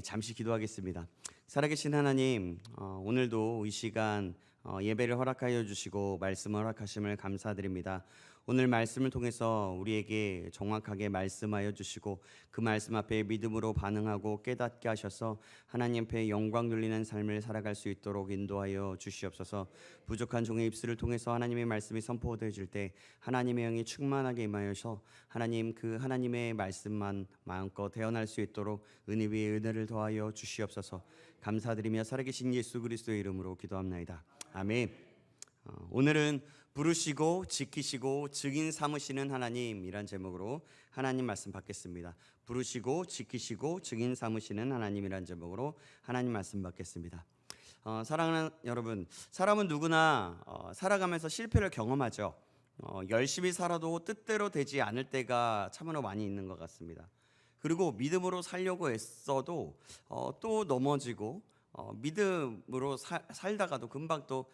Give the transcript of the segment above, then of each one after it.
잠시 기도하겠습니다. 살아계신 하나님, 오늘도 이 시간 예배를 허락하여 주시고 말씀을 허락하심을 감사드립니다. 오늘 말씀을 통해서 우리에게 정확하게 말씀하여 주시고 그 말씀 앞에 믿음으로 반응하고 깨닫게 하셔서 하나님 앞에 영광 돌리는 삶을 살아갈 수 있도록 인도하여 주시옵소서. 부족한 종의 입술을 통해서 하나님의 말씀이 선포되어질 때 하나님의 영이 충만하게 임하여서 하나님 그 하나님의 말씀만 마음껏 대언할 수 있도록 은혜 위에 은혜를 더하여 주시옵소서. 감사드리며 살아계신 예수 그리스도의 이름으로 기도합나이다. 아멘. 오늘은 부르시고 지키시고 증인 삼으시는 하나님이란 제목으로 하나님 말씀 받겠습니다. 부르시고 지키시고 증인 삼으시는 하나님이란 제목으로 하나님 말씀 받겠습니다. 사랑하는 여러분, 사람은 누구나 살아가면서 실패를 경험하죠. 열심히 살아도 뜻대로 되지 않을 때가 참으로 많이 있는 것 같습니다. 그리고 믿음으로 살려고 애써도 또 넘어지고 믿음으로 살다가도 금방 또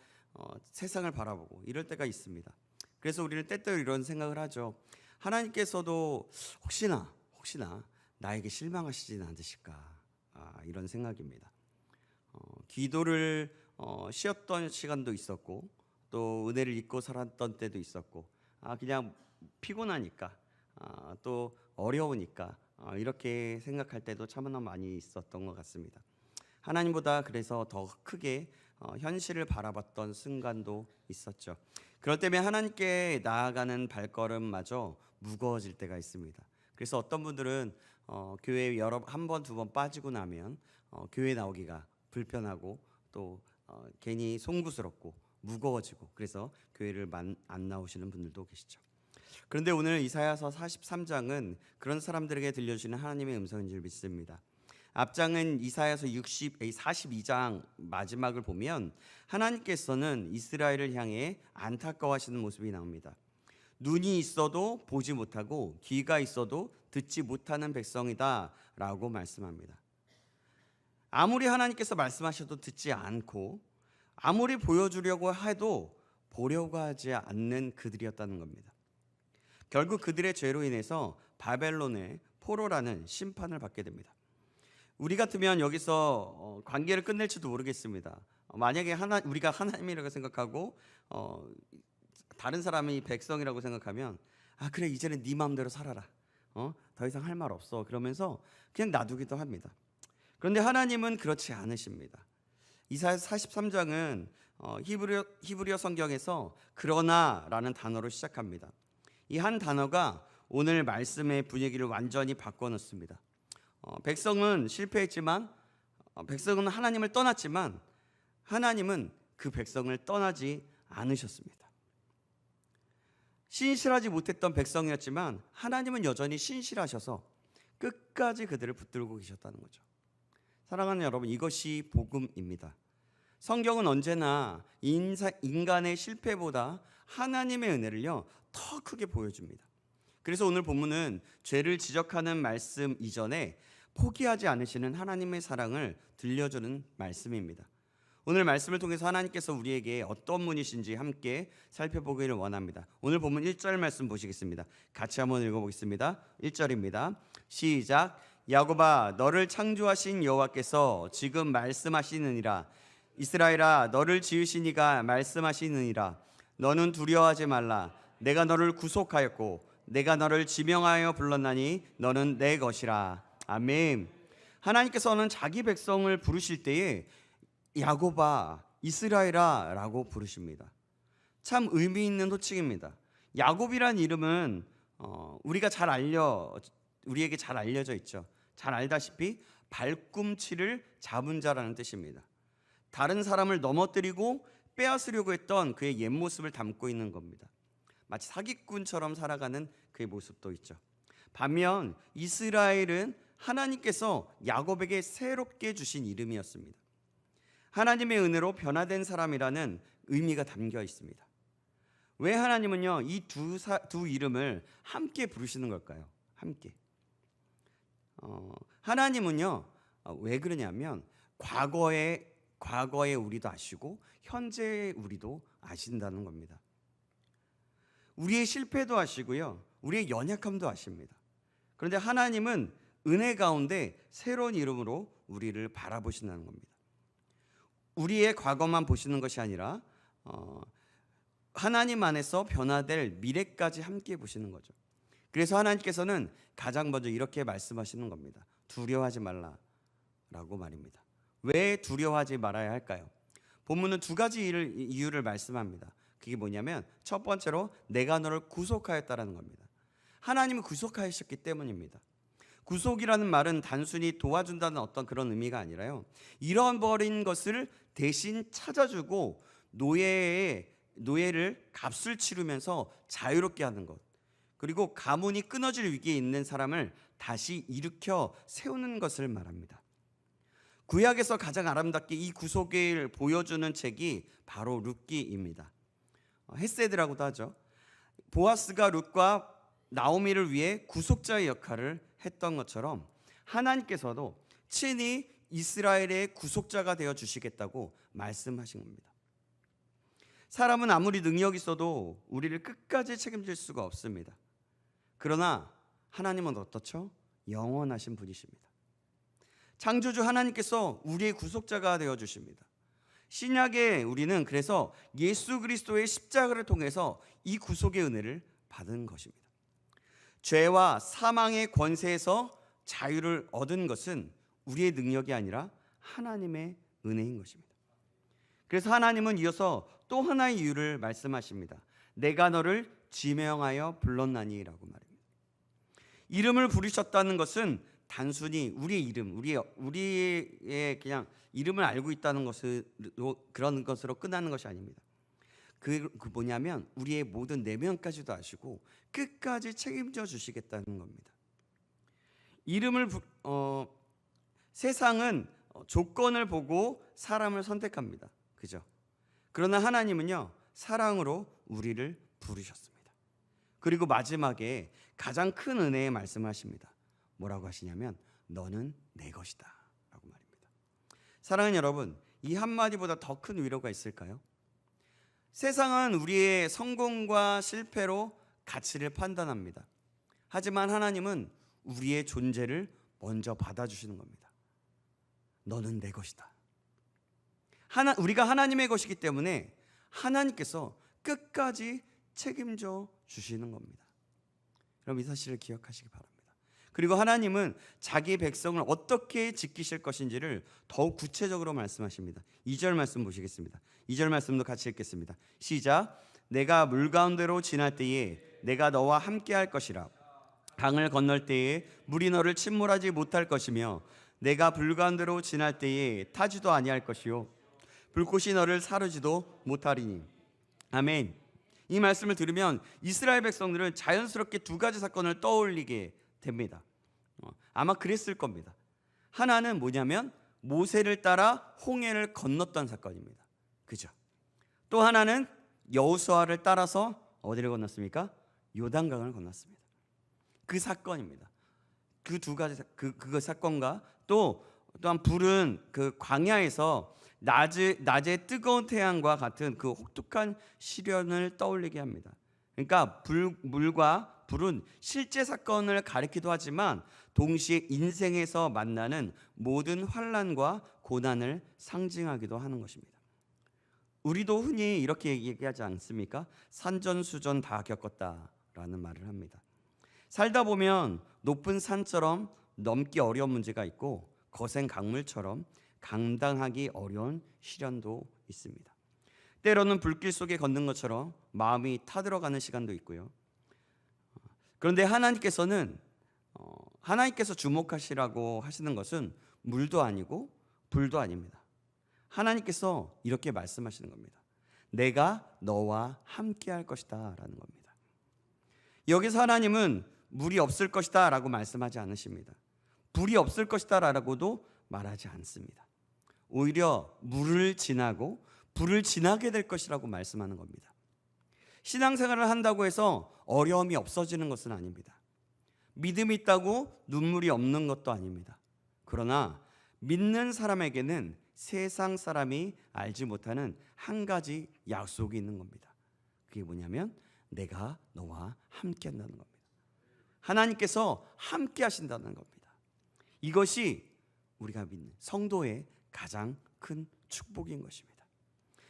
세상을 바라보고 이럴 때가 있습니다. 그래서 우리는 때때로 이런 생각을 하죠. 하나님께서도 혹시나 나에게 실망하시지는 않으실까, 이런 생각입니다. 기도를 쉬었던 시간도 있었고 또 은혜를 잊고 살았던 때도 있었고 그냥 피곤하니까 또 어려우니까 이렇게 생각할 때도 참으나 많이 있었던 것 같습니다. 하나님보다 그래서 더 크게 현실을 바라봤던 순간도 있었죠. 그럴 때면 하나님께 나아가는 발걸음마저 무거워질 때가 있습니다. 그래서 어떤 분들은 교회에 한 번, 두 번 빠지고 나면 교회 나오기가 불편하고 또 괜히 송구스럽고 무거워지고 그래서 교회를 안 나오시는 분들도 계시죠. 그런데 오늘 이사야서 43장은 그런 사람들에게 들려주시는 하나님의 음성인 줄 믿습니다. 앞장은 이사야서 42장 마지막을 보면 하나님께서는 이스라엘을 향해 안타까워하시는 모습이 나옵니다. 눈이 있어도 보지 못하고 귀가 있어도 듣지 못하는 백성이다 라고 말씀합니다. 아무리 하나님께서 말씀하셔도 듣지 않고 아무리 보여주려고 해도 보려고 하지 않는 그들이었다는 겁니다. 결국 그들의 죄로 인해서 바벨론의 포로라는 심판을 받게 됩니다. 우리 같으면 여기서 관계를 끝낼지도 모르겠습니다. 만약에 우리가 하나님이라고 생각하고 다른 사람이 백성이라고 생각하면 그래 이제는 네 마음대로 살아라. 더 이상 할 말 없어. 그러면서 그냥 놔두기도 합니다. 그런데 하나님은 그렇지 않으십니다. 이사야 43장은 히브리어 성경에서 그러나라는 단어로 시작합니다. 이 한 단어가 오늘 말씀의 분위기를 완전히 바꿔놓습니다. 백성은 실패했지만 백성은 하나님을 떠났지만 하나님은 그 백성을 떠나지 않으셨습니다. 신실하지 못했던 백성이었지만 하나님은 여전히 신실하셔서 끝까지 그들을 붙들고 계셨다는 거죠. 사랑하는 여러분, 이것이 복음입니다. 성경은 언제나 인간의 실패보다 하나님의 은혜를요 더 크게 보여줍니다. 그래서 오늘 본문은 죄를 지적하는 말씀 이전에 포기하지 않으시는 하나님의 사랑을 들려주는 말씀입니다. 오늘 말씀을 통해서 하나님께서 우리에게 어떤 분이신지 함께 살펴보기를 원합니다. 오늘 본문 1절 말씀 보시겠습니다. 같이 한번 읽어보겠습니다. 1절입니다. 시작. 야곱아 너를 창조하신 여호와께서 지금 말씀하시느니라. 이스라엘아 너를 지으신 이가 말씀하시느니라. 너는 두려워하지 말라. 내가 너를 구속하였고 내가 너를 지명하여 불렀나니 너는 내 것이라. 아멘. 하나님께서는 자기 백성을 부르실 때에 야곱아, 이스라엘아 라고 부르십니다. 참 의미 있는 호칭입니다. 야곱이란 이름은 우리에게 잘 알려져 있죠. 잘 알다시피 발꿈치를 잡은 자라는 뜻입니다. 다른 사람을 넘어뜨리고 빼앗으려고 했던 그의 옛 모습을 담고 있는 겁니다. 마치 사기꾼처럼 살아가는 그의 모습도 있죠. 반면 이스라엘은 하나님께서 야곱에게 새롭게 주신 이름이었습니다. 하나님의 은혜로 변화된 사람이라는 의미가 담겨 있습니다. 왜 하나님은요 이 두 이름을 함께 부르시는 걸까요? 함께. 하나님은요 왜 그러냐면 과거의 우리도 아시고 현재의 우리도 아신다는 겁니다. 우리의 실패도 아시고요 우리의 연약함도 아십니다. 그런데 하나님은 은혜 가운데 새로운 이름으로 우리를 바라보신다는 겁니다. 우리의 과거만 보시는 것이 아니라 하나님 안에서 변화될 미래까지 함께 보시는 거죠. 그래서 하나님께서는 가장 먼저 이렇게 말씀하시는 겁니다. 두려워하지 말라라고 말입니다. 왜 두려워하지 말아야 할까요? 본문은 두 가지 이유를 말씀합니다. 그게 뭐냐면 첫 번째로 내가 너를 구속하였다라는 겁니다. 하나님은 구속하셨기 때문입니다. 구속이라는 말은 단순히 도와준다는 어떤 그런 의미가 아니라요, 잃어버린 것을 대신 찾아주고 노예를 값을 치르면서 자유롭게 하는 것, 그리고 가문이 끊어질 위기에 있는 사람을 다시 일으켜 세우는 것을 말합니다. 구약에서 가장 아름답게 이 구속을 보여주는 책이 바로 룻기입니다. 헤세드라고도 하죠. 보아스가 룻과 나오미를 위해 구속자의 역할을 했던 것처럼 하나님께서도 친히 이스라엘의 구속자가 되어 주시겠다고 말씀하신 겁니다. 사람은 아무리 능력이 있어도 우리를 끝까지 책임질 수가 없습니다. 그러나 하나님은 어떻죠? 영원하신 분이십니다. 창조주 하나님께서 우리의 구속자가 되어 주십니다. 신약의 우리는 그래서 예수 그리스도의 십자가를 통해서 이 구속의 은혜를 받은 것입니다. 죄와 사망의 권세에서 자유를 얻은 것은 우리의 능력이 아니라 하나님의 은혜인 것입니다. 그래서 하나님은 이어서 또 하나의 이유를 말씀하십니다. 내가 너를 지명하여 불렀나니라고 말입니다. 이름을 부르셨다는 것은 단순히 우리의 이름, 우리의 그냥 이름을 알고 있다는 것으로, 그런 것으로 끝나는 것이 아닙니다. 그 뭐냐면 우리의 모든 내면까지도 아시고 끝까지 책임져 주시겠다는 겁니다. 세상은 조건을 보고 사람을 선택합니다. 그죠? 그러나 하나님은요, 사랑으로 우리를 부르셨습니다. 그리고 마지막에 가장 큰 은혜의 말씀하십니다. 뭐라고 하시냐면 너는 내 것이다 라고 말입니다. 사랑하는 여러분, 이 한마디보다 더 큰 위로가 있을까요? 세상은 우리의 성공과 실패로 가치를 판단합니다. 하지만 하나님은 우리의 존재를 먼저 받아주시는 겁니다. 너는 내 것이다. 우리가 하나님의 것이기 때문에 하나님께서 끝까지 책임져 주시는 겁니다. 여러분, 이 사실을 기억하시기 바랍니다. 그리고 하나님은 자기 백성을 어떻게 지키실 것인지를 더욱 구체적으로 말씀하십니다. 2절 말씀 보시겠습니다. 2절 말씀도 같이 읽겠습니다. 시작. 내가 물 가운데로 지날 때에 내가 너와 함께 할 것이라. 강을 건널 때에 물이 너를 침몰하지 못할 것이며 내가 불 가운데로 지날 때에 타지도 아니할 것이요 불꽃이 너를 사르지도 못하리니. 아멘. 이 말씀을 들으면 이스라엘 백성들은 자연스럽게 두 가지 사건을 떠올리게 됩니다. 아마 그랬을 겁니다. 하나는 뭐냐면 모세를 따라 홍해를 건넜던 사건입니다. 그죠? 또 하나는 여호수아를 따라서 어디를 건넜습니까? 요단강을 건넜습니다. 그 사건입니다. 그 두 가지 그 사건과 또한 불은 그 광야에서 낮에 뜨거운 태양과 같은 그 혹독한 시련을 떠올리게 합니다. 그러니까 물과 불은 실제 사건을 가리키기도 하지만 동시에 인생에서 만나는 모든 환난과 고난을 상징하기도 하는 것입니다. 우리도 흔히 이렇게 얘기하지 않습니까? 산전수전 다 겪었다라는 말을 합니다. 살다 보면 높은 산처럼 넘기 어려운 문제가 있고 거센 강물처럼 감당하기 어려운 시련도 있습니다. 때로는 불길 속에 걷는 것처럼 마음이 타들어가는 시간도 있고요. 그런데 하나님께서 주목하시라고 하시는 것은 물도 아니고 불도 아닙니다. 하나님께서 이렇게 말씀하시는 겁니다. 내가 너와 함께 할 것이다 라는 겁니다. 여기서 하나님은 물이 없을 것이다 라고 말씀하지 않으십니다. 불이 없을 것이다 라고도 말하지 않습니다. 오히려 물을 지나고 불을 지나게 될 것이라고 말씀하는 겁니다. 신앙생활을 한다고 해서 어려움이 없어지는 것은 아닙니다. 믿음이 있다고 눈물이 없는 것도 아닙니다. 그러나 믿는 사람에게는 세상 사람이 알지 못하는 한 가지 약속이 있는 겁니다. 그게 뭐냐면 내가 너와 함께 한다는 겁니다. 하나님께서 함께 하신다는 겁니다. 이것이 우리가 믿는 성도의 가장 큰 축복인 것입니다.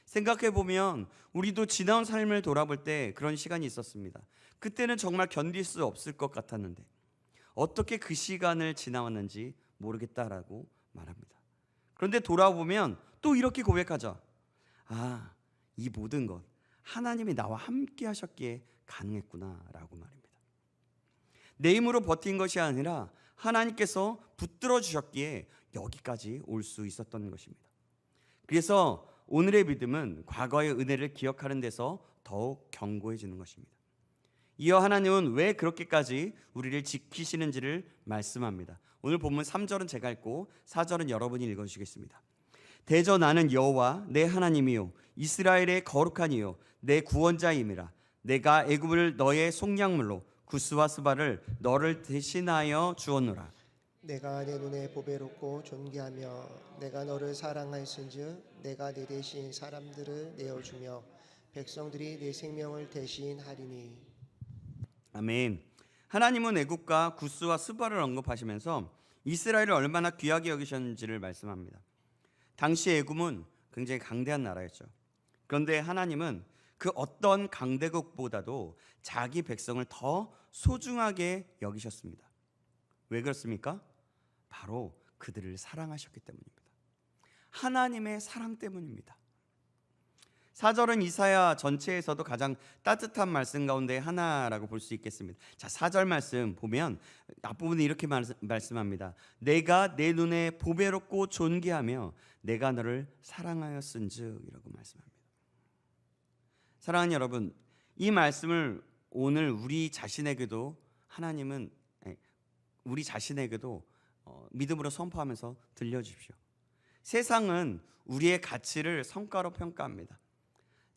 생각해 보면 우리도 지나온 삶을 돌아볼 때 그런 시간이 있었습니다. 그때는 정말 견딜 수 없을 것 같았는데 어떻게 그 시간을 지나왔는지 모르겠다라고 말합니다. 그런데 돌아보면 또 이렇게 고백하죠. 아, 이 모든 것 하나님이 나와 함께 하셨기에 가능했구나라고 말입니다. 내 힘으로 버틴 것이 아니라 하나님께서 붙들어 주셨기에 여기까지 올 수 있었던 것입니다. 그래서 오늘의 믿음은 과거의 은혜를 기억하는 데서 더욱 견고해지는 것입니다. 이어 하나님은 왜 그렇게까지 우리를 지키시는지를 말씀합니다. 오늘 본문 3절은 제가 읽고 4절은 여러분이 읽어주시겠습니다. 대저 나는 여호와 내 하나님이요 이스라엘의 거룩한 이요 내 구원자임이라. 내가 애굽을 너의 속량물로 구스와 스바를 너를 대신하여 주었노라. 내가 내 눈에 보배롭고 존귀하며 내가 너를 사랑하였은즉 내가 내 대신 사람들을 내어주며 백성들이 내 생명을 대신하리니. 아멘. 하나님은 애굽과 구스와 스바를 언급하시면서 이스라엘을 얼마나 귀하게 여기셨는지를 말씀합니다. 당시 애굽은 굉장히 강대한 나라였죠. 그런데 하나님은 그 어떤 강대국보다도 자기 백성을 더 소중하게 여기셨습니다. 왜 그렇습니까? 바로 그들을 사랑하셨기 때문입니다. 하나님의 사랑 때문입니다. 4절은 이사야 전체에서도 가장 따뜻한 말씀 가운데 하나라고 볼 수 있겠습니다. 자, 4절 말씀 보면 앞부분에 이렇게 말씀합니다. 내가 내 눈에 보배롭고 존귀하며 내가 너를 사랑하였은즉 이라고 말씀합니다. 사랑하는 여러분, 이 말씀을 오늘 우리 자신에게도 하나님은 우리 자신에게도 믿음으로 선포하면서 들려주십시오. 세상은 우리의 가치를 성과로 평가합니다.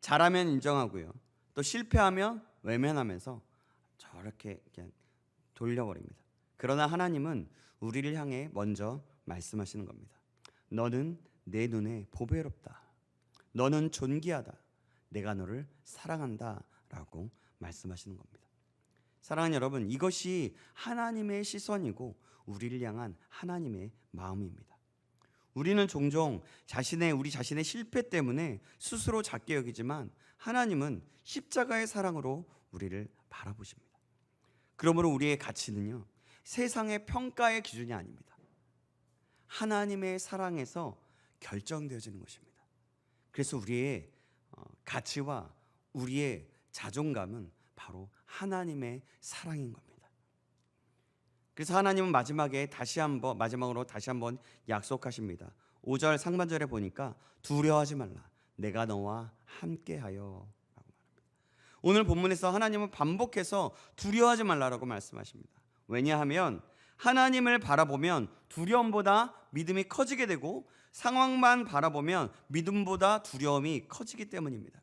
잘하면 인정하고요. 또 실패하면 외면하면서 저렇게 그냥 돌려버립니다. 그러나 하나님은 우리를 향해 먼저 말씀하시는 겁니다. 너는 내 눈에 보배롭다. 너는 존귀하다. 내가 너를 사랑한다 라고 말씀하시는 겁니다. 사랑하는 여러분, 이것이 하나님의 시선이고 우리를 향한 하나님의 마음입니다. 우리는 종종 우리 자신의 실패 때문에 스스로 작게 여기지만 하나님은 십자가의 사랑으로 우리를 바라보십니다. 그러므로 우리의 가치는요, 세상의 평가의 기준이 아닙니다. 하나님의 사랑에서 결정되어지는 것입니다. 그래서 우리의 가치와 우리의 자존감은 바로 하나님의 사랑인 겁니다. 그래서 하나님은 마지막으로 다시 한번 약속하십니다. 5절 상반절에 보니까 두려워하지 말라. 내가 너와 함께하여 라고 말합니다. 오늘 본문에서 하나님은 반복해서 두려워하지 말라라고 말씀하십니다. 왜냐하면 하나님을 바라보면 두려움보다 믿음이 커지게 되고 상황만 바라보면 믿음보다 두려움이 커지기 때문입니다.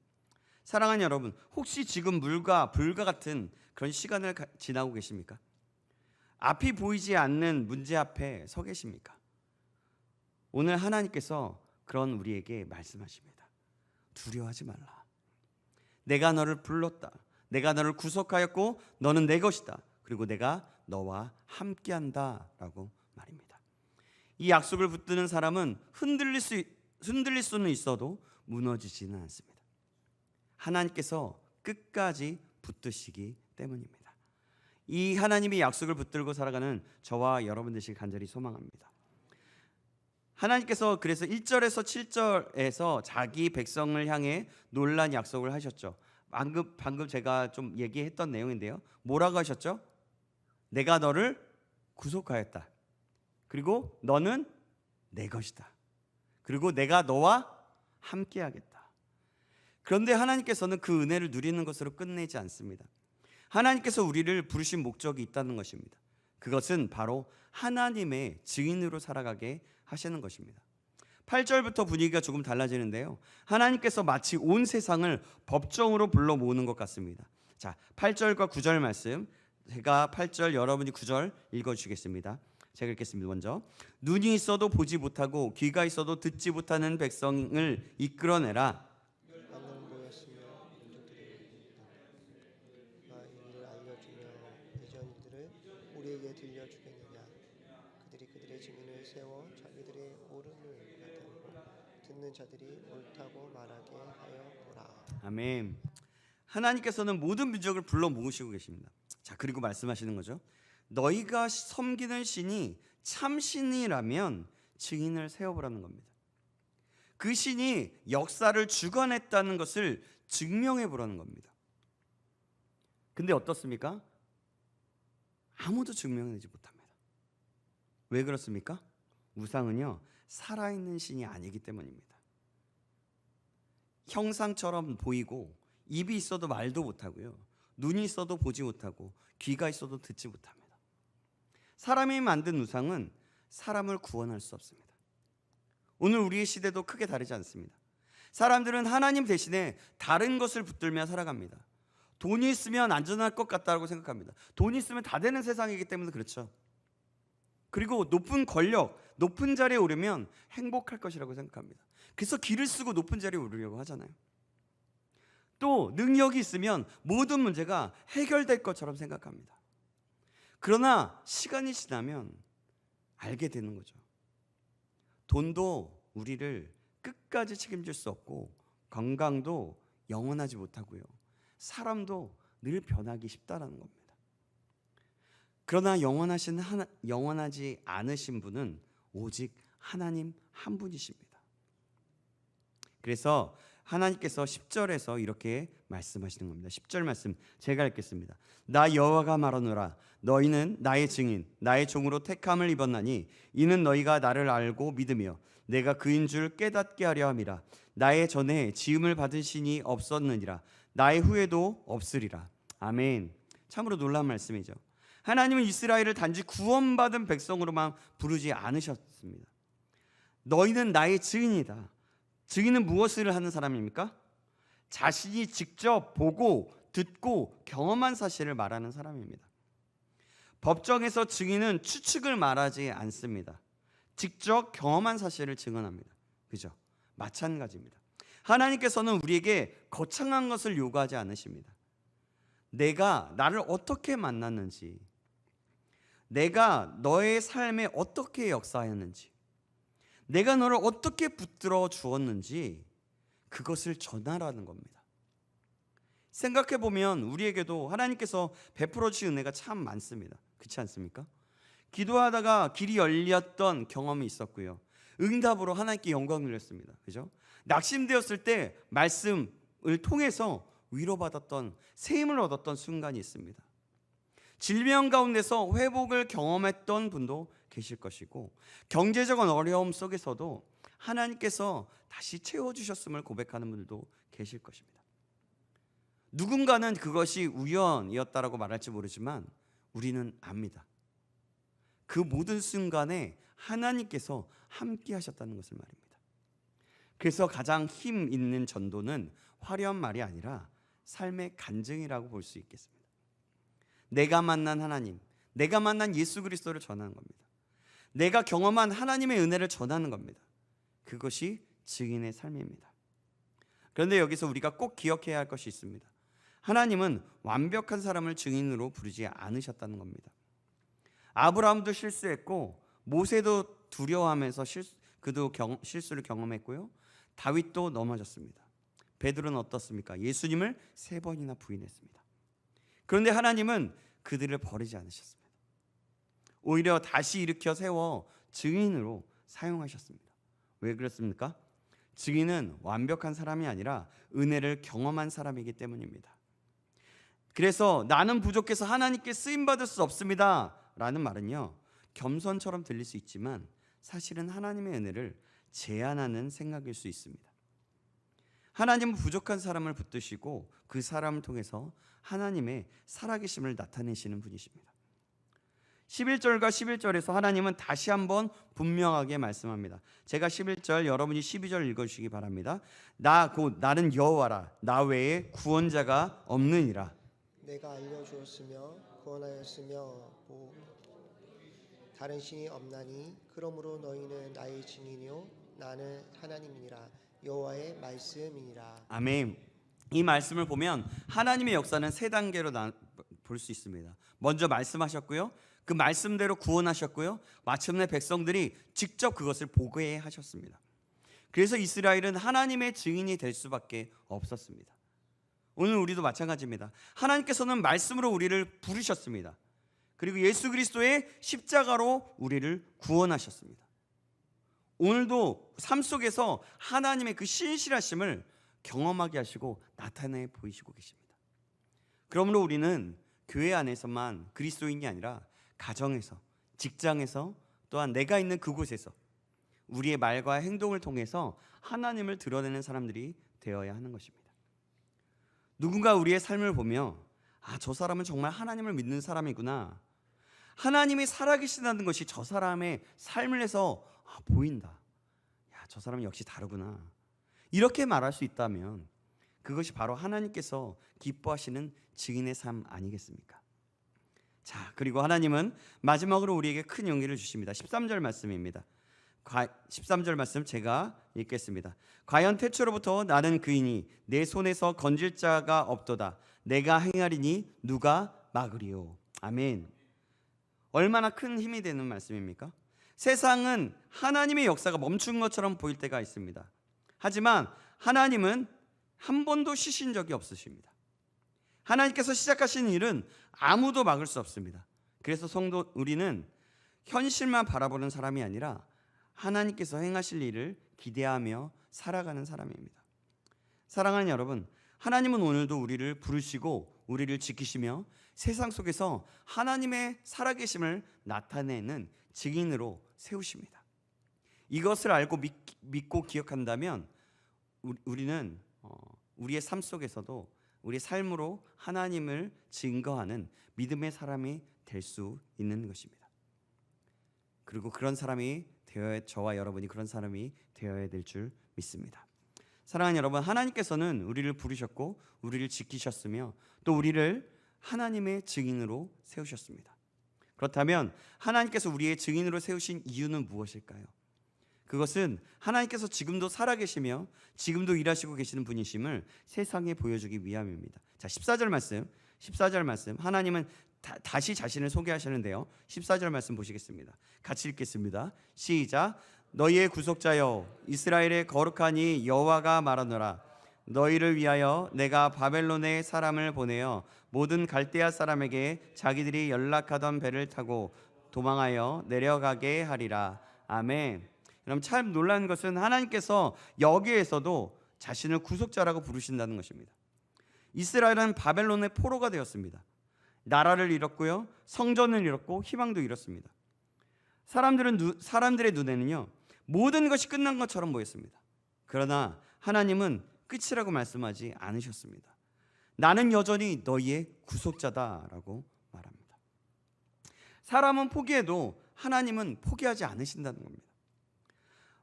사랑하는 여러분, 혹시 지금 물과 불과 같은 그런 시간을 지나고 계십니까? 앞이 보이지 않는 문제 앞에 서 계십니까? 오늘 하나님께서 그런 우리에게 말씀하십니다. 두려워하지 말라. 내가 너를 불렀다. 내가 너를 구속하였고 너는 내 것이다. 그리고 내가 너와 함께한다 라고 말입니다. 이 약속을 붙드는 사람은 흔들릴 수는 있어도 무너지지는 않습니다. 하나님께서 끝까지 붙드시기 때문입니다. 이 하나님의 약속을 붙들고 살아가는 저와 여러분 되시길 간절히 소망합니다. 하나님께서 그래서 1절에서 7절에서 자기 백성을 향해 놀란 약속을 하셨죠. 방금 제가 좀 얘기했던 내용인데요. 뭐라고 하셨죠? 내가 너를 구속하였다. 그리고 너는 내 것이다. 그리고 내가 너와 함께하겠다. 그런데 하나님께서는 그 은혜를 누리는 것으로 끝내지 않습니다. 하나님께서 우리를 부르신 목적이 있다는 것입니다. 그것은 바로 하나님의 증인으로 살아가게 하시는 것입니다. 8절부터 분위기가 조금 달라지는데요. 하나님께서 마치 온 세상을 법정으로 불러 모으는 것 같습니다. 자, 8절과 9절 말씀, 제가 8절, 여러분이 9절 읽어주시겠습니다. 제가 읽겠습니다. 먼저, 눈이 있어도 보지 못하고 귀가 있어도 듣지 못하는 백성을 이끌어내라. 듣는 자들이 옳다고 말하게 하여 보라. 아멘. 하나님께서는 모든 민족을 불러 모으시고 계십니다. 자, 그리고 말씀하시는 거죠. 너희가 섬기는 신이 참 신이라면 증인을 세워보라는 겁니다. 그 신이 역사를 주관했다는 것을 증명해 보라는 겁니다. 근데 어떻습니까? 아무도 증명해내지 못합니다. 왜 그렇습니까? 우상은요, 살아있는 신이 아니기 때문입니다. 형상처럼 보이고 입이 있어도 말도 못하고요, 눈이 있어도 보지 못하고 귀가 있어도 듣지 못합니다. 사람이 만든 우상은 사람을 구원할 수 없습니다. 오늘 우리의 시대도 크게 다르지 않습니다. 사람들은 하나님 대신에 다른 것을 붙들며 살아갑니다. 돈이 있으면 안전할 것 같다고 생각합니다. 돈이 있으면 다 되는 세상이기 때문에 그렇죠. 그리고 높은 권력, 높은 자리에 오르면 행복할 것이라고 생각합니다. 그래서 길을 쓰고 높은 자리에 오르려고 하잖아요. 또 능력이 있으면 모든 문제가 해결될 것처럼 생각합니다. 그러나 시간이 지나면 알게 되는 거죠. 돈도 우리를 끝까지 책임질 수 없고, 건강도 영원하지 못하고요, 사람도 늘 변하기 쉽다라는 겁니다. 그러나 영원하지 않으신 분은 오직 하나님 한 분이십니다. 그래서 하나님께서 10절에서 이렇게 말씀하시는 겁니다. 10절 말씀 제가 읽겠습니다. 나 여호와가 말하노라. 너희는 나의 증인, 나의 종으로 택함을 입었나니 이는 너희가 나를 알고 믿으며 내가 그인 줄 깨닫게 하려 함이라. 나의 전에 지음을 받은 신이 없었느니라. 나의 후에도 없으리라. 아멘. 참으로 놀라운 말씀이죠. 하나님은 이스라엘을 단지 구원받은 백성으로만 부르지 않으셨습니다. 너희는 나의 증인이다. 증인은 무엇을 하는 사람입니까? 자신이 직접 보고 듣고 경험한 사실을 말하는 사람입니다. 법정에서 증인은 추측을 말하지 않습니다. 직접 경험한 사실을 증언합니다. 그죠? 마찬가지입니다. 하나님께서는 우리에게 거창한 것을 요구하지 않으십니다. 내가 나를 어떻게 만났는지, 내가 너의 삶에 어떻게 역사하였는지, 내가 너를 어떻게 붙들어 주었는지 그것을 전하라는 겁니다. 생각해보면 우리에게도 하나님께서 베풀어 주신 은혜가 참 많습니다. 그렇지 않습니까? 기도하다가 길이 열렸던 경험이 있었고요, 응답으로 하나님께 영광을 돌렸습니다. 그죠? 낙심되었을 때 말씀을 통해서 위로받았던, 새 힘을 얻었던 순간이 있습니다. 질병 가운데서 회복을 경험했던 분도 계실 것이고, 경제적 어려움 속에서도 하나님께서 다시 채워주셨음을 고백하는 분들도 계실 것입니다. 누군가는 그것이 우연이었다라고 말할지 모르지만 우리는 압니다. 그 모든 순간에 하나님께서 함께 하셨다는 것을 말입니다. 그래서 가장 힘 있는 전도는 화려한 말이 아니라 삶의 간증이라고 볼 수 있겠습니다. 내가 만난 하나님, 내가 만난 예수 그리스도를 전하는 겁니다. 내가 경험한 하나님의 은혜를 전하는 겁니다. 그것이 증인의 삶입니다. 그런데 여기서 우리가 꼭 기억해야 할 것이 있습니다. 하나님은 완벽한 사람을 증인으로 부르지 않으셨다는 겁니다. 아브라함도 실수했고, 모세도 두려워하면서 그도 실수를 경험했고요, 다윗도 넘어졌습니다. 베드로는 어떻습니까? 예수님을 3번이나 부인했습니다. 그런데 하나님은 그들을 버리지 않으셨습니다. 오히려 다시 일으켜 세워 증인으로 사용하셨습니다. 왜 그렇습니까? 증인은 완벽한 사람이 아니라 은혜를 경험한 사람이기 때문입니다. 그래서 나는 부족해서 하나님께 쓰임받을 수 없습니다 라는 말은요, 겸손처럼 들릴 수 있지만 사실은 하나님의 은혜를 제한하는 생각일 수 있습니다. 하나님은 부족한 사람을 붙드시고 그 사람을 통해서 하나님의 살아계심을 나타내시는 분이십니다. 11절과 11절에서 하나님은 다시 한번 분명하게 말씀합니다. 제가 11절, 여러분이 12절 읽어주시기 바랍니다. 나는 여호와라. 나 외에 구원자가 없느니라. 내가 알려주었으며 구원하였으며 다른 신이 없나니 그러므로 너희는 나의 증인이요 나는 하나님이니라. 여호와의 말씀이니라. 아멘. 이 말씀을 보면 하나님의 역사는 3단계로 볼 수 있습니다. 먼저 말씀하셨고요, 그 말씀대로 구원하셨고요, 마침내 백성들이 직접 그것을 보게 하셨습니다. 그래서 이스라엘은 하나님의 증인이 될 수밖에 없었습니다. 오늘 우리도 마찬가지입니다. 하나님께서는 말씀으로 우리를 부르셨습니다. 그리고 예수 그리스도의 십자가로 우리를 구원하셨습니다. 오늘도 삶 속에서 하나님의 그 신실하심을 경험하게 하시고 나타내 보이시고 계십니다. 그러므로 우리는 교회 안에서만 그리스도인이 아니라 가정에서, 직장에서, 또한 내가 있는 그곳에서 우리의 말과 행동을 통해서 하나님을 드러내는 사람들이 되어야 하는 것입니다. 누군가 우리의 삶을 보며 저 사람은 정말 하나님을 믿는 사람이구나, 하나님이 살아계신다는 것이 저 사람의 삶을 해서 보인다, 저 사람은 역시 다르구나, 이렇게 말할 수 있다면 그것이 바로 하나님께서 기뻐하시는 증인의 삶 아니겠습니까? 자, 그리고 하나님은 마지막으로 우리에게 큰 용기를 주십니다. 13절 말씀입니다. 13절 말씀 제가 읽겠습니다. 과연 태초로부터 나는 그이니 내 손에서 건질 자가 없도다. 내가 행하리니 누가 막으리요. 아멘. 얼마나 큰 힘이 되는 말씀입니까? 세상은 하나님의 역사가 멈춘 것처럼 보일 때가 있습니다. 하지만 하나님은 한 번도 쉬신 적이 없으십니다. 하나님께서 시작하신 일은 아무도 막을 수 없습니다. 그래서 성도 우리는 현실만 바라보는 사람이 아니라 하나님께서 행하실 일을 기대하며 살아가는 사람입니다. 사랑하는 여러분, 하나님은 오늘도 우리를 부르시고 우리를 지키시며 세상 속에서 하나님의 살아계심을 나타내는 증인으로 세우십니다. 이것을 알고 믿고 기억한다면 우리는 우리의 삶 속에서도 우리의 삶으로 하나님을 증거하는 믿음의 사람이 될 수 있는 것입니다. 그리고 그런 사람이 저와 여러분이 그런 사람이 되어야 될 줄 믿습니다. 사랑하는 여러분, 하나님께서는 우리를 부르셨고 우리를 지키셨으며 또 우리를 하나님의 증인으로 세우셨습니다. 그렇다면 하나님께서 우리의 증인으로 세우신 이유는 무엇일까요? 그것은 하나님께서 지금도 살아계시며 지금도 일하시고 계시는 분이심을 세상에 보여주기 위함입니다. 자, 14절 말씀 하나님은 다시 자신을 소개하시는데요. 14절 말씀 보시겠습니다. 같이 읽겠습니다. 시작. 너희의 구속자여 이스라엘의 거룩하니 여호와가 말하노라. 너희를 위하여 내가 바벨론에 사람을 보내어 모든 갈대아 사람에게 자기들이 연락하던 배를 타고 도망하여 내려가게 하리라. 아멘. 여러분, 참 놀라운 것은 하나님께서 여기에서도 자신을 구속자라고 부르신다는 것입니다. 이스라엘은 바벨론의 포로가 되었습니다. 나라를 잃었고요, 성전을 잃었고 희망도 잃었습니다. 사람들의 눈에는요 모든 것이 끝난 것처럼 보였습니다. 그러나 하나님은 끝이라고 말씀하지 않으셨습니다. 나는 여전히 너희의 구속자다라고 말합니다. 사람은 포기해도 하나님은 포기하지 않으신다는 겁니다.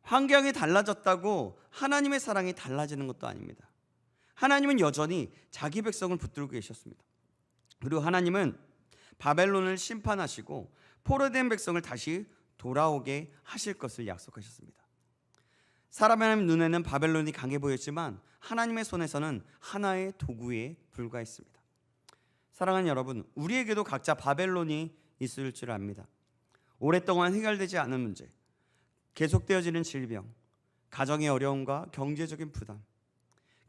환경이 달라졌다고 하나님의 사랑이 달라지는 것도 아닙니다. 하나님은 여전히 자기 백성을 붙들고 계셨습니다. 그리고 하나님은 바벨론을 심판하시고 포로된 백성을 다시 돌아오게 하실 것을 약속하셨습니다. 사람의 눈에는 바벨론이 강해 보였지만 하나님의 손에서는 하나의 도구에 불과했습니다. 사랑하는 여러분, 우리에게도 각자 바벨론이 있을 줄 압니다. 오랫동안 해결되지 않은 문제, 계속되어지는 질병, 가정의 어려움과 경제적인 부담,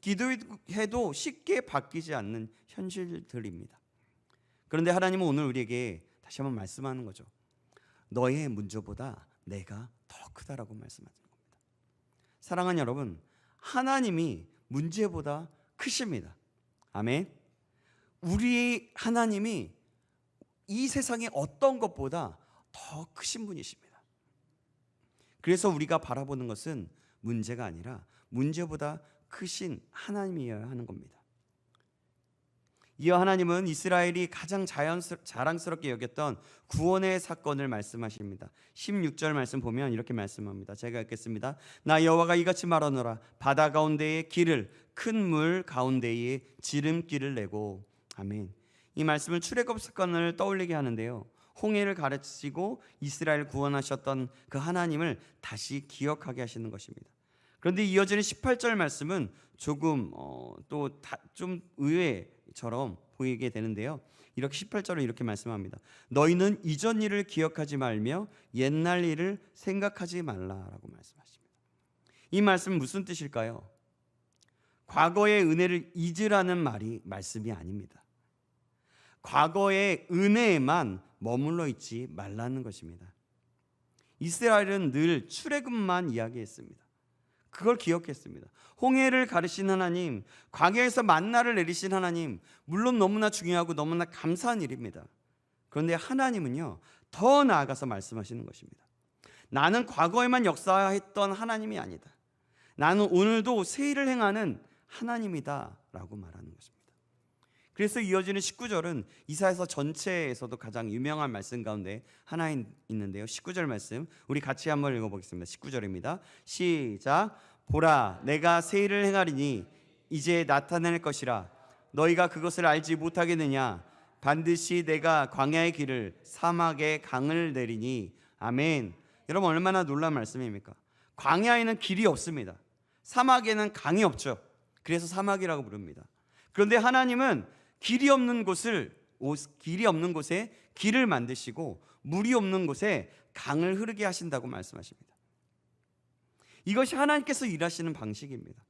기도해도 쉽게 바뀌지 않는 현실들입니다. 그런데 하나님은 오늘 우리에게 다시 한번 말씀하는 거죠. 너의 문제보다 내가 더 크다라고 말씀하는 겁니다. 사랑하는 여러분, 하나님이 문제보다 크십니다. 아멘. 우리 하나님이 이 세상의 어떤 것보다 더 크신 분이십니다. 그래서 우리가 바라보는 것은 문제가 아니라 문제보다 크신 하나님이어야 하는 겁니다. 이어 하나님은 이스라엘이 가장 자랑스럽게 여겼던 구원의 사건을 말씀하십니다. 16절 말씀 보면 이렇게 말씀합니다. 제가 읽겠습니다. 나 여호와가 이같이 말하노라. 바다 가운데에 길을, 큰 물 가운데에 지름길을 내고. 아멘. 이 말씀은 출애굽 사건을 떠올리게 하는데요, 홍해를 가르치고 이스라엘 구원하셨던 그 하나님을 다시 기억하게 하시는 것입니다. 그런데 이어지는 18절 말씀은 조금 또 좀 의외처럼 보이게 되는데요. 이렇게 18절은 이렇게 말씀합니다. 너희는 이전 일을 기억하지 말며 옛날 일을 생각하지 말라라고 말씀하십니다. 이 말씀은 무슨 뜻일까요? 과거의 은혜를 잊으라는 말씀이 아닙니다. 과거의 은혜에만 머물러 있지 말라는 것입니다. 이스라엘은 늘 출애굽만 이야기했습니다. 그걸 기억했습니다. 홍해를 가르신 하나님, 광야에서 만나를 내리신 하나님, 물론 너무나 중요하고 너무나 감사한 일입니다. 그런데 하나님은요, 더 나아가서 말씀하시는 것입니다. 나는 과거에만 역사했던 하나님이 아니다. 나는 오늘도 새 일을 행하는 하나님이다 라고 말하는 것입니다. 그래서 이어지는 19절은 이사야서 전체에서도 가장 유명한 말씀 가운데 하나 있는데요. 19절 말씀 우리 같이 한번 읽어보겠습니다. 19절입니다. 시작. 보라, 내가 새 일을 행하리니 이제 나타낼 것이라. 너희가 그것을 알지 못하겠느냐? 반드시 내가 광야의 길을 사막의 강을 내리니. 아멘. 여러분, 얼마나 놀라운 말씀입니까? 광야에는 길이 없습니다. 사막에는 강이 없죠. 그래서 사막이라고 부릅니다. 그런데 하나님은 길이 없는 곳에 길을 만드시고 물이 없는 곳에 강을 흐르게 하신다고 말씀하십니다. 이것이 하나님께서 일하시는 방식입니다.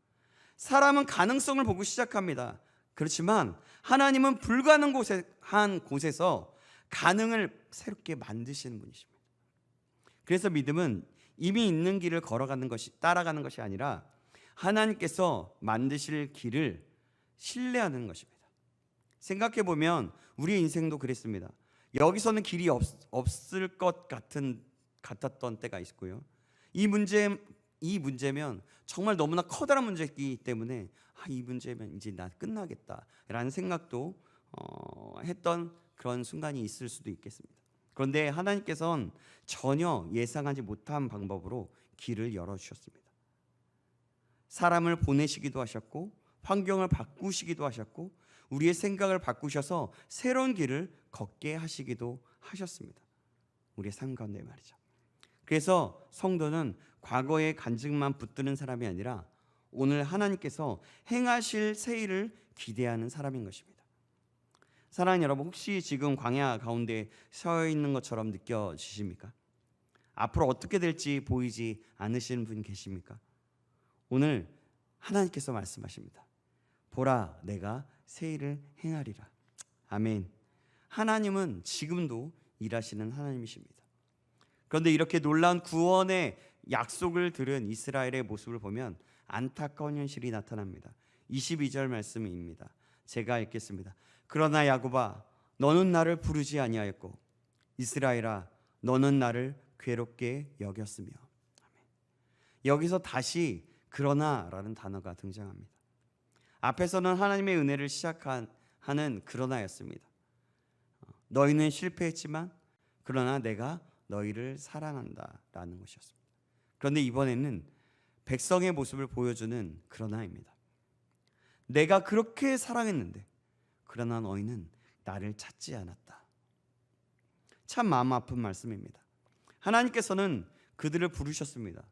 사람은 가능성을 보고 시작합니다. 그렇지만 하나님은 불가능한 곳에서 가능을 새롭게 만드시는 분이십니다. 그래서 믿음은 이미 있는 길을 따라가는 것이 아니라 하나님께서 만드실 길을 신뢰하는 것입니다. 생각해 보면 우리의 인생도 그랬습니다. 여기서는 길이 없을 것 같았던 때가 있고요. 이 문제면 정말 너무나 커다란 문제이기 때문에 이 문제면 이제 나 끝나겠다라는 생각도 했던 그런 순간이 있을 수도 있겠습니다. 그런데 하나님께서는 전혀 예상하지 못한 방법으로 길을 열어주셨습니다. 사람을 보내시기도 하셨고 환경을 바꾸시기도 하셨고 우리의 생각을 바꾸셔서 새로운 길을 걷게 하시기도 하셨습니다. 우리의 삶 가운데 말이죠. 그래서 성도는 과거의 간증만 붙드는 사람이 아니라 오늘 하나님께서 행하실 새 일을 기대하는 사람인 것입니다. 사랑하는 여러분, 혹시 지금 광야 가운데 서 있는 것처럼 느껴지십니까? 앞으로 어떻게 될지 보이지 않으시는 분 계십니까? 오늘 하나님께서 말씀하십니다. 보라, 내가 새 일을 행하리라. 아멘. 하나님은 지금도 일하시는 하나님이십니다. 그런데 이렇게 놀라운 구원의 약속을 들은 이스라엘의 모습을 보면 안타까운 현실이 나타납니다. 22절 말씀입니다. 제가 읽겠습니다. 그러나 야곱아, 너는 나를 부르지 아니하였고 이스라엘아, 너는 나를 괴롭게 여겼으며. 아멘. 여기서 다시 그러나라는 단어가 등장합니다. 앞에서는 하나님의 은혜를 시작하는 그러나였습니다. 너희는 실패했지만 그러나 내가 너희를 사랑한다라는 것이었습니다. 그런데 이번에는 백성의 모습을 보여주는 그러나입니다. 내가 그렇게 사랑했는데 그러나 너희는 나를 찾지 않았다. 참 마음 아픈 말씀입니다. 하나님께서는 그들을 부르셨습니다.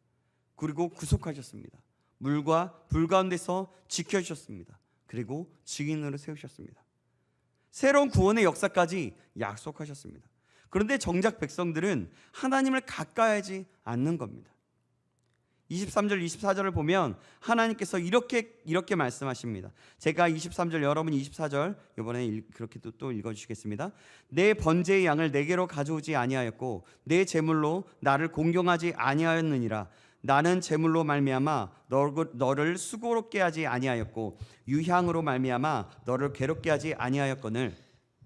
그리고 구속하셨습니다. 물과 불 가운데서 지켜주셨습니다. 그리고 증인으로 세우셨습니다. 새로운 구원의 역사까지 약속하셨습니다. 그런데 정작 백성들은 하나님을 가까이하지 않는 겁니다. 23절, 24절을 보면 하나님께서 이렇게 말씀하십니다. 제가 23절, 여러분 24절 이번에 그렇게 또 읽어주시겠습니다. 내 번제의 양을 내게로 가져오지 아니하였고 내 제물로 나를 공경하지 아니하였느니라. 나는 제물로 말미암아 너를 수고롭게 하지 아니하였고 유향으로 말미암아 너를 괴롭게 하지 아니하였거늘.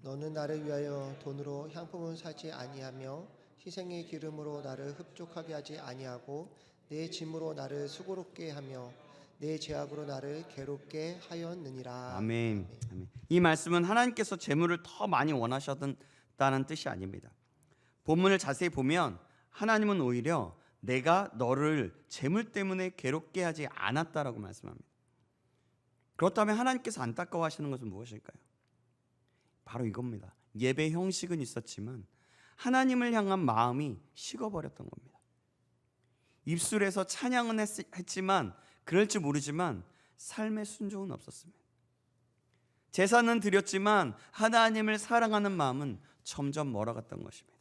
너는 나를 위하여 돈으로 향품을 사지 아니하며 희생의 기름으로 나를 흡족하게 하지 아니하고 내 짐으로 나를 수고롭게 하며 내 죄악으로 나를 괴롭게 하였느니라. 아멘. 아멘. 이 말씀은 하나님께서 제물을 더 많이 원하셨다는 뜻이 아닙니다. 본문을 자세히 보면 하나님은 오히려 내가 너를 제물 때문에 괴롭게 하지 않았다라고 말씀합니다. 그렇다면 하나님께서 안타까워하시는 것은 무엇일까요? 바로 이겁니다. 예배 형식은 있었지만 하나님을 향한 마음이 식어버렸던 겁니다. 입술에서 찬양은 했지만 그럴 줄 모르지만 삶의 순종은 없었습니다. 제사는 드렸지만 하나님을 사랑하는 마음은 점점 멀어갔던 것입니다.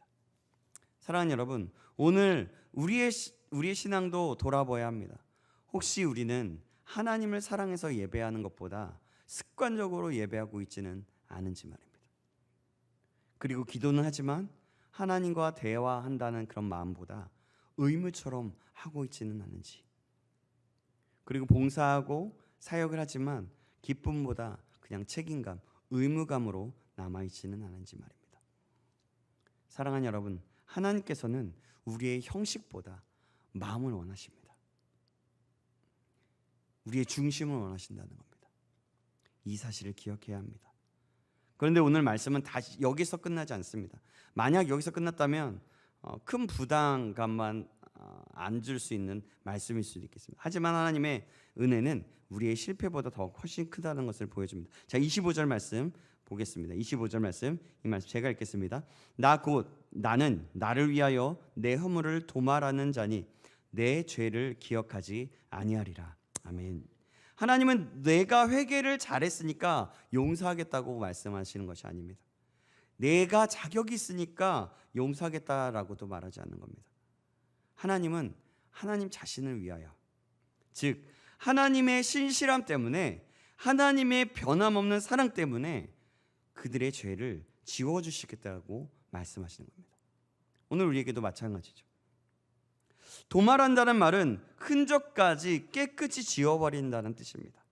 사랑하는 여러분, 오늘 우리의 신앙도 돌아봐야 합니다. 혹시 우리는 하나님을 사랑해서 예배하는 것보다 습관적으로 예배하고 있지는 않은지 말입니다. 그리고 기도는 하지만 하나님과 대화한다는 그런 마음보다 의무처럼 하고 있지는 않은지, 그리고 봉사하고 사역을 하지만 기쁨보다 그냥 책임감, 의무감으로 남아있지는 않은지 말입니다. 사랑하는 여러분, 하나님께서는 우리의 형식보다 마음을 원하십니다. 우리의 중심을 원하신다는 겁니다. 이 사실을 기억해야 합니다. 그런데 오늘 말씀은 다시 여기서 끝나지 않습니다. 만약 여기서 끝났다면 큰 부담감만 안 줄 수 있는 말씀일 수도 있겠습니다. 하지만 하나님의 은혜는 우리의 실패보다 더 훨씬 크다는 것을 보여줍니다. 자, 25절 말씀 보겠습니다. 25절 말씀, 이 말씀 제가 읽겠습니다. 나는 나를 위하여 내 허물을 도말하는 자니 내 죄를 기억하지 아니하리라. 아멘. 하나님은 내가 회개를 잘했으니까 용서하겠다고 말씀하시는 것이 아닙니다. 내가 자격이 있으니까 용서하겠다라고도 말하지 않는 겁니다. 하나님은 하나님 자신을 위하여, 즉 하나님의 신실함 때문에, 하나님의 변함없는 사랑 때문에 그들의 죄를 지워주시겠다고 말씀하시는 겁니다. 오늘 우리에게도 마찬가지죠. 도말한다는 말은 흔적까지 깨끗이 지워버린다는 뜻입니다.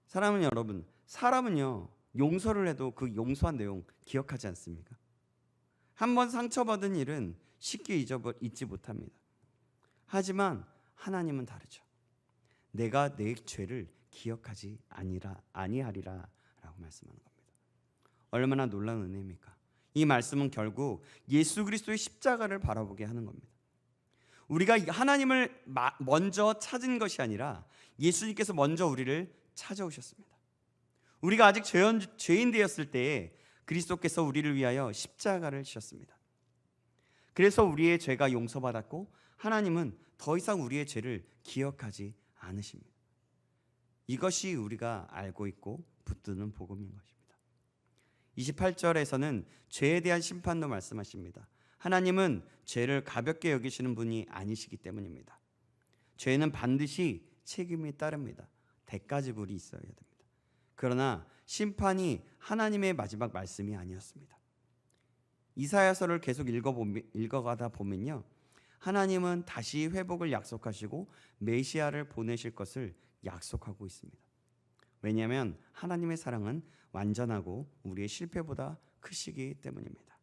사람은 여러분, 사람은요 용서를 해도 그 용서한 내용 기억하지 않습니까? 한번 상처받은 일은 쉽게 잊지 못합니다. 하지만 하나님은 다르죠. 내가 내 죄를 기억하지 아니하리라 라고 말씀하는 겁니다. 얼마나 놀라운 은혜입니까? 이 말씀은 결국 예수 그리스도의 십자가를 바라보게 하는 겁니다. 우리가 하나님을 먼저 찾은 것이 아니라 예수님께서 먼저 우리를 찾아오셨습니다. 우리가 아직 죄인 되었을 때에 그리스도께서 우리를 위하여 십자가를 지셨습니다. 그래서 우리의 죄가 용서받았고 하나님은 더 이상 우리의 죄를 기억하지 않으십니다. 이것이 우리가 알고 있고 붙드는 복음인 것입니다. 28절에서는 죄에 대한 심판도 말씀하십니다. 하나님은 죄를 가볍게 여기시는 분이 아니시기 때문입니다. 죄는 반드시 책임이 따릅니다. 대가지불이 있어야 됩니다. 그러나 심판이 하나님의 마지막 말씀이 아니었습니다. 이사야서를 계속 읽어가다 보면요, 하나님은 다시 회복을 약속하시고 메시아를 보내실 것을 약속하고 있습니다. 왜냐하면 하나님의 사랑은 완전하고 우리의 실패보다 크시기 때문입니다.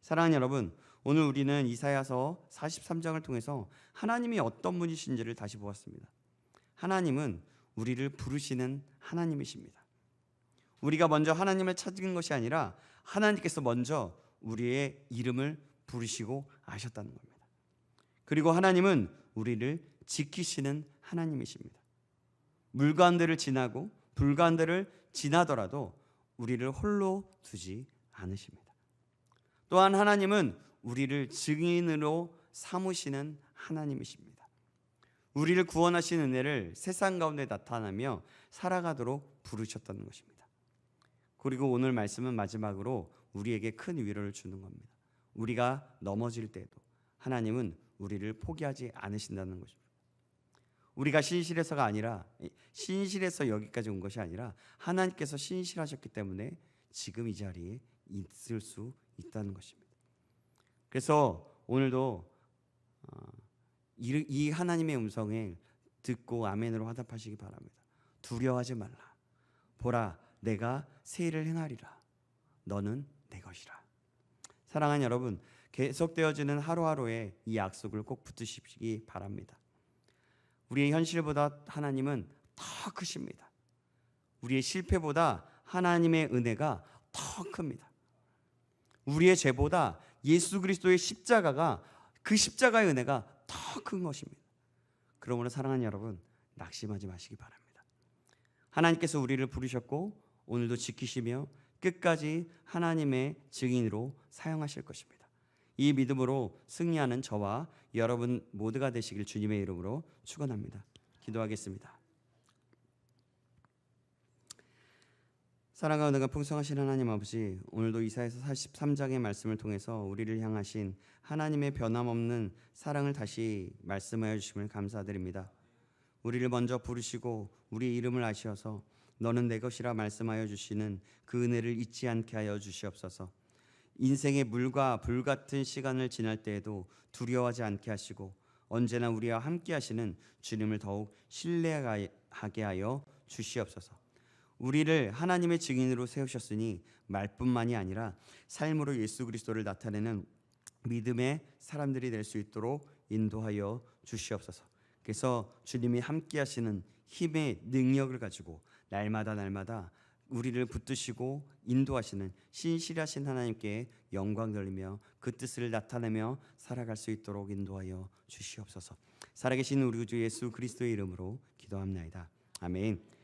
사랑하는 여러분, 오늘 우리는 이사야서 43장을 통해서 하나님이 어떤 분이신지를 다시 보았습니다. 하나님은 우리를 부르시는 하나님이십니다. 우리가 먼저 하나님을 찾은 것이 아니라 하나님께서 먼저 우리의 이름을 부르시고 아셨다는 겁니다. 그리고 하나님은 우리를 지키시는 하나님이십니다. 물관들을 지나고 불관들을 지나더라도 우리를 홀로 두지 않으십니다. 또한 하나님은 우리를 증인으로 삼으시는 하나님이십니다. 우리를 구원하신 은혜를 세상 가운데 나타나며 살아가도록 부르셨다는 것입니다. 그리고 오늘 말씀은 마지막으로 우리에게 큰 위로를 주는 겁니다. 우리가 넘어질 때도 하나님은 우리를 포기하지 않으신다는 것입니다. 우리가 신실해서가 아니라, 신실해서 여기까지 온 것이 아니라 하나님께서 신실하셨기 때문에 지금 이 자리에 있을 수 있다는 것입니다. 그래서 오늘도 이 하나님의 음성을 듣고 아멘으로 화답하시기 바랍니다. 두려워하지 말라. 보라, 내가 새 일을 행하리라. 너는 내 것이라. 사랑하는 여러분, 계속되어지는 하루하루의 이 약속을 꼭 붙드시기 바랍니다. 우리의 현실보다 하나님은 더 크십니다. 우리의 실패보다 하나님의 은혜가 더 큽니다. 우리의 죄보다 예수 그리스도의 십자가가, 그 십자가의 은혜가 더 큰 것입니다. 그러므로 사랑하는 여러분, 낙심하지 마시기 바랍니다. 하나님께서 우리를 부르셨고 오늘도 지키시며 끝까지 하나님의 증인으로 사용하실 것입니다. 이 믿음으로 승리하는 저와 여러분 모두가 되시길 주님의 이름으로 축원합니다. 기도하겠습니다. 사랑과 은혜가 풍성하신 하나님 아버지, 오늘도 이사야서 43장의 말씀을 통해서 우리를 향하신 하나님의 변함없는 사랑을 다시 말씀하여 주심을 감사드립니다. 우리를 먼저 부르시고 우리 이름을 아시어서 너는 내 것이라 말씀하여 주시는 그 은혜를 잊지 않게 하여 주시옵소서. 인생의 물과 불 같은 시간을 지날 때에도 두려워하지 않게 하시고 언제나 우리와 함께 하시는 주님을 더욱 신뢰하게 하여 주시옵소서. 우리를 하나님의 증인으로 세우셨으니 말뿐만이 아니라 삶으로 예수 그리스도를 나타내는 믿음의 사람들이 될 수 있도록 인도하여 주시옵소서. 그래서 주님이 함께 하시는 힘의 능력을 가지고 날마다 우리를 붙드시고 인도하시는 신실하신 하나님께 영광 돌리며 그 뜻을 나타내며 살아갈 수 있도록 인도하여 주시옵소서. 살아계신 우리 주 예수 그리스도의 이름으로 기도합나이다. 아멘.